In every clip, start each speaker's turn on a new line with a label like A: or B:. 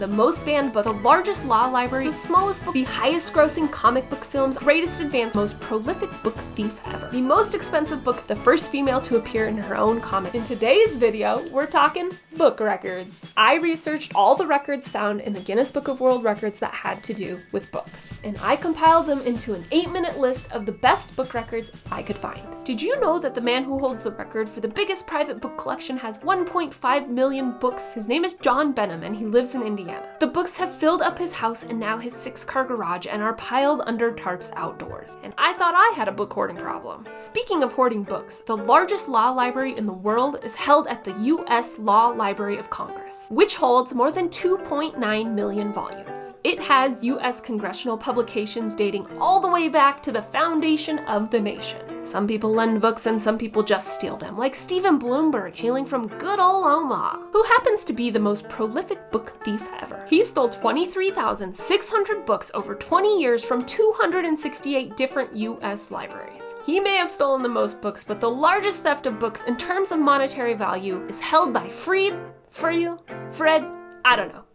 A: the most banned book, the largest law library, the smallest book, the highest grossing comic book films, greatest advance, most prolific book thief ever, the most expensive book, the first female to appear in her own comic. In today's video, we're talking book records. I researched all the records found in the Guinness Book of World Records that had to do with books, and I compiled them into an 8-minute list of the best book records I could find. Did you know that the man who holds the record for the biggest private book collection has 1.5 million books? His name is John Benham, and he lives in Indiana. The books have filled up his house and now his 6-car garage and are piled under tarps outdoors. And I thought I had a book hoarding problem. Speaking of hoarding books, the largest law library in the world is held at the U.S. Law Library of Congress, which holds more than 2.9 million volumes. It has U.S. congressional publications dating all the way back to the foundation of the nation. Some people lend books and some people just steal them, like Stephen Bloomberg, hailing from good old Omaha, who happens to be the most prolific book thief ever. He stole 23,600 books over 20 years from 268 different U.S. libraries. He may have stolen the most books, but the largest theft of books in terms of monetary value is held by Fred,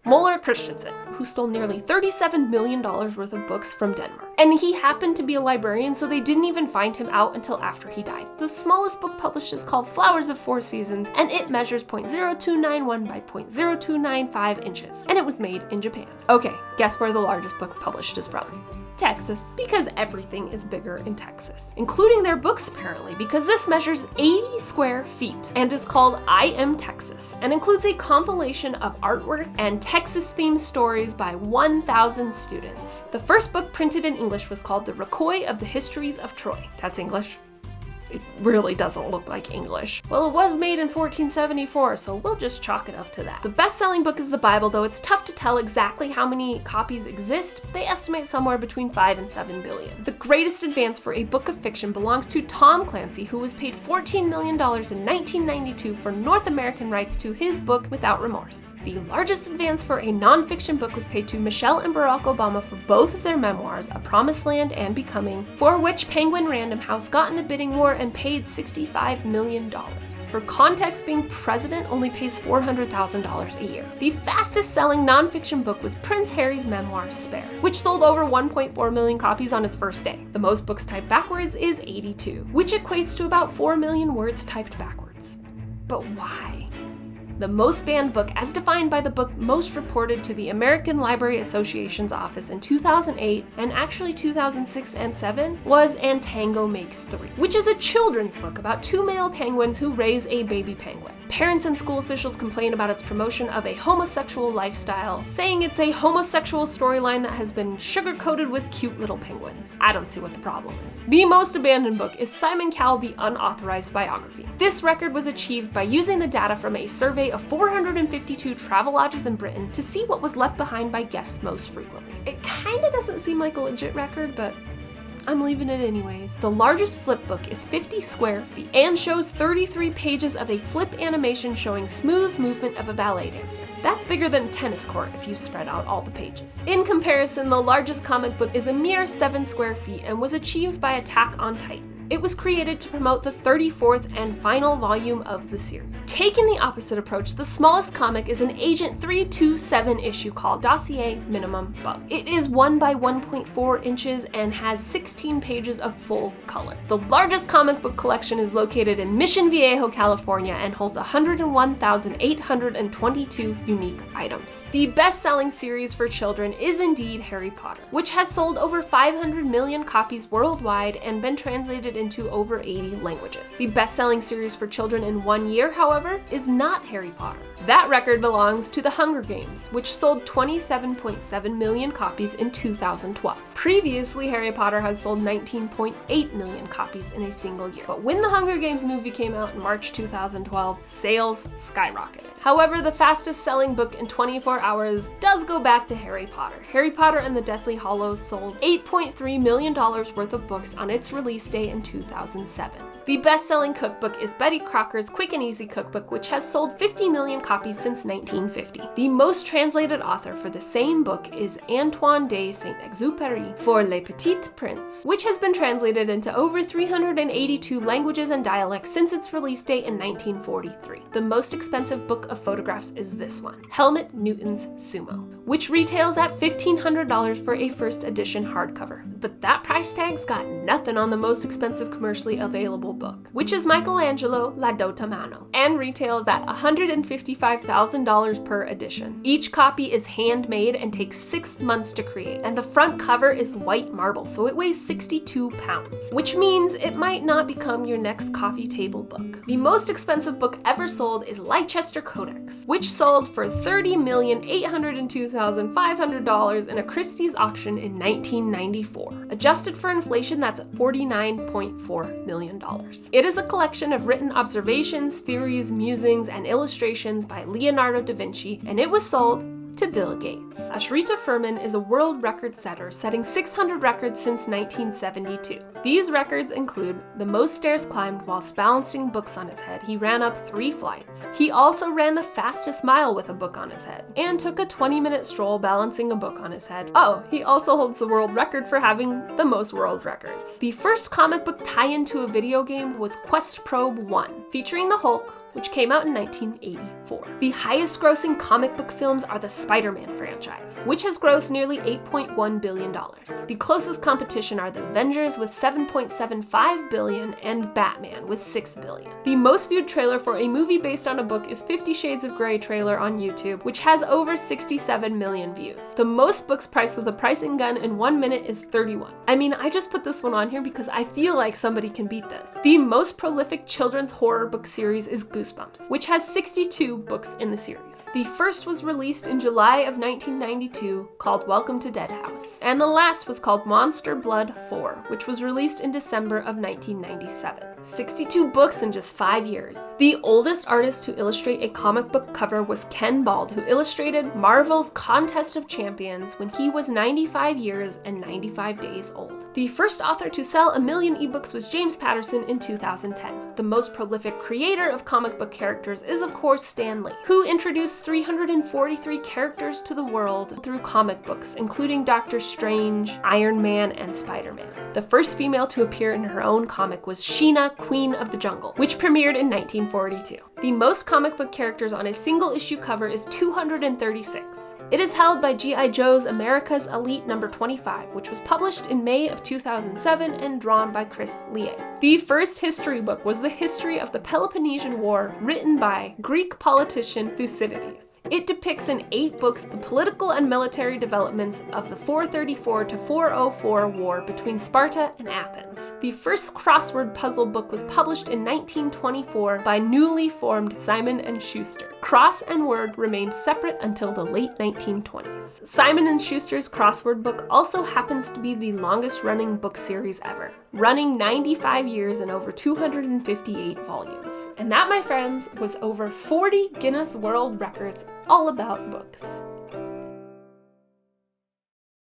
A: Muller Christensen, who stole nearly $37 million worth of books from Denmark. And he happened to be a librarian, so they didn't even find him out until after he died. The smallest book published is called Flowers of Four Seasons, and it measures 0.0291 by 0.0295 inches. And it was made in Japan. Okay, guess where the largest book published is from? Texas, because everything is bigger in Texas, including their books apparently, because this measures 80 square feet and is called I Am Texas and includes a compilation of artwork and Texas-themed stories by 1,000 students. The first book printed in English was called The Recueil of the Histories of Troy. That's English. It really doesn't look like English. Well, it was made in 1474, so we'll just chalk it up to that. The best-selling book is the Bible, though it's tough to tell exactly how many copies exist. They estimate somewhere between 5 and 7 billion. The greatest advance for a book of fiction belongs to Tom Clancy, who was paid $14 million in 1992 for North American rights to his book Without Remorse. The largest advance for a nonfiction book was paid to Michelle and Barack Obama for both of their memoirs, A Promised Land and Becoming, for which Penguin Random House got in a bidding war and paid $65 million. For context, being president only pays $400,000 a year. The fastest selling nonfiction book was Prince Harry's memoir, Spare, which sold over 1.4 million copies on its first day. The most books typed backwards is 82, which equates to about 4 million words typed backwards. But why? The most banned book, as defined by the book most reported to the American Library Association's office in 2008, and actually 2006 and 2007, was And Tango Makes Three, which is a children's book about 2 male penguins who raise a baby penguin. Parents and school officials complain about its promotion of a homosexual lifestyle, saying it's a homosexual storyline that has been sugar-coated with cute little penguins. I don't see what the problem is. The most abandoned book is Simon Cowell, The Unauthorized Biography. This record was achieved by using the data from a survey of 452 travel lodges in Britain to see what was left behind by guests most frequently. It kinda doesn't seem like a legit record, but I'm leaving it anyways. The largest flip book is 50 square feet and shows 33 pages of a flip animation showing smooth movement of a ballet dancer. That's bigger than a tennis court if you spread out all the pages. In comparison, the largest comic book is a mere 7 square feet and was achieved by Attack on Titan. It was created to promote the 34th and final volume of the series. Taking the opposite approach, the smallest comic is an Agent 327 issue called Dossier Minimum Bug. It is 1 by 1.4 inches and has 16 pages of full color. The largest comic book collection is located in Mission Viejo, California, and holds 101,822 unique items. The best-selling series for children is indeed Harry Potter, which has sold over 500 million copies worldwide and been translated into over 80 languages. The best-selling series for children in 1 year, however, is not Harry Potter. That record belongs to The Hunger Games, which sold 27.7 million copies in 2012. Previously, Harry Potter had sold 19.8 million copies in a single year. But when The Hunger Games movie came out in March 2012, sales skyrocketed. However, the fastest selling book in 24 hours does go back to Harry Potter. Harry Potter and the Deathly Hallows sold $8.3 million worth of books on its release day in 2007. The best-selling cookbook is Betty Crocker's Quick and Easy Cookbook, which has sold 50 million copies since 1950. The most translated author for the same book is Antoine de Saint-Exupéry for Le Petit Prince, which has been translated into over 382 languages and dialects since its release date in 1943. The most expensive book of photographs is this one, Helmut Newton's Sumo, which retails at $1,500 for a first edition hardcover. But that price tag's got nothing on the most expensive commercially available book, which is Michelangelo La Dota Mano, and retails at $155,000 per edition. Each copy is handmade and takes 6 months to create, and the front cover is white marble, so it weighs 62 pounds, which means it might not become your next coffee table book. The most expensive book ever sold is Leicester Codex, which sold for $30,802,500 in a Christie's auction in 1994. Adjusted for inflation, that's $49.4 million. It is a collection of written observations, theories, musings, and illustrations by Leonardo da Vinci, and it was sold to Bill Gates. Ashrita Furman is a world record setter, setting 600 records since 1972. These records include the most stairs climbed whilst balancing books on his head. He ran up 3 flights. He also ran the fastest mile with a book on his head, and took a 20-minute stroll balancing a book on his head. Oh, he also holds the world record for having the most world records. The first comic book tie-in to a video game was Quest Probe 1, featuring the Hulk, which came out in 1984. The highest grossing comic book films are the Spider-Man franchise, which has grossed nearly $8.1 billion. The closest competition are the Avengers with $7.75 billion and Batman with $6 billion. The most viewed trailer for a movie based on a book is 50 Shades of Grey trailer on YouTube, which has over 67 million views. The most books priced with a pricing gun in 1 minute is 31. I mean, I just put this one on here because I feel like somebody can beat this. The most prolific children's horror book series is Goosebumps, which has 62 books in the series. The first was released in July of 1992, called Welcome to Dead House, and the last was called Monster Blood 4, which was released in December of 1997. 62 books in just 5 years. The oldest artist to illustrate a comic book cover was Ken Bald, who illustrated Marvel's Contest of Champions when he was 95 years and 95 days old. The first author to sell 1 million ebooks was James Patterson in 2010. The most prolific creator of comic book characters is of course Stan Lee, who introduced 343 characters to the world through comic books, including Doctor Strange, Iron Man, and Spider-Man. The first female to appear in her own comic was Sheena, Queen of the Jungle, which premiered in 1942. The most comic book characters on a single issue cover is 236. It is held by G.I. Joe's America's Elite number 25, which was published in May of 2007 and drawn by Chris Lie. The first history book was the history of the Peloponnesian War, written by Greek politician Thucydides. It depicts in 8 books the political and military developments of the 434 to 404 war between Sparta and Athens. The first crossword puzzle book was published in 1924 by newly formed Simon & Schuster. Cross and word remained separate until the late 1920s. Simon & Schuster's crossword book also happens to be the longest running book series ever, running 95 years and over 258 volumes. And that, my friends, was over 40 Guinness World Records all about books.